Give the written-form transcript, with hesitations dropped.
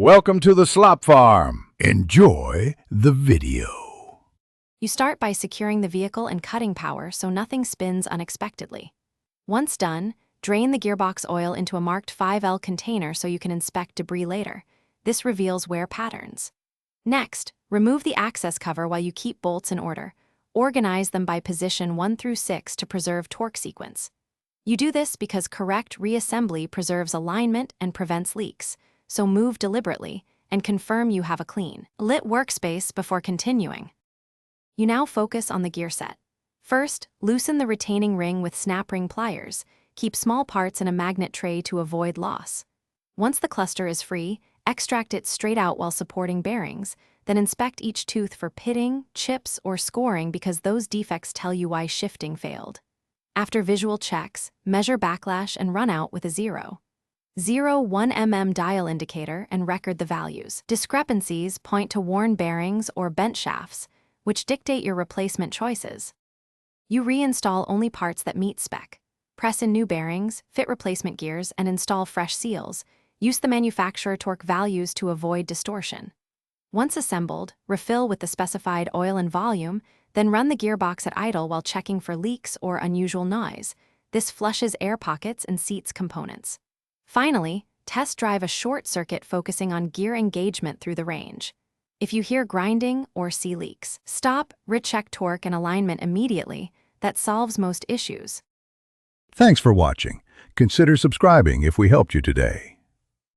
Welcome to the slop farm. Enjoy the video. You start by securing the vehicle and cutting power so nothing spins unexpectedly. Once done, drain the gearbox oil into a marked 5L container so you can inspect debris later. This reveals wear patterns. Next, remove the access cover while you keep bolts in order. Organize them by position 1 through 6 to preserve torque sequence. You do this because correct reassembly preserves alignment and prevents leaks, so move deliberately and confirm you have a clean, lit workspace before continuing. You now focus on the gear set. First, loosen the retaining ring with snap ring pliers. Keep small parts in a magnet tray to avoid loss. Once the cluster is free, extract it straight out while supporting bearings, then inspect each tooth for pitting, chips, or scoring because those defects tell you why shifting failed. After visual checks, measure backlash and run out with a 0. 1 mm dial indicator and record the values. Discrepancies point to worn bearings or bent shafts, which dictate your replacement choices. You reinstall only parts that meet spec. Press in new bearings, fit replacement gears, and install fresh seals. Use the manufacturer torque values to avoid distortion. Once assembled, refill with the specified oil and volume, then run the gearbox at idle while checking for leaks or unusual noise. This flushes air pockets and seats components. Finally, test drive a short circuit focusing on gear engagement through the range. If you hear grinding or see leaks, stop, recheck torque and alignment immediately. That solves most issues. Thanks for watching. Consider subscribing if we helped you today.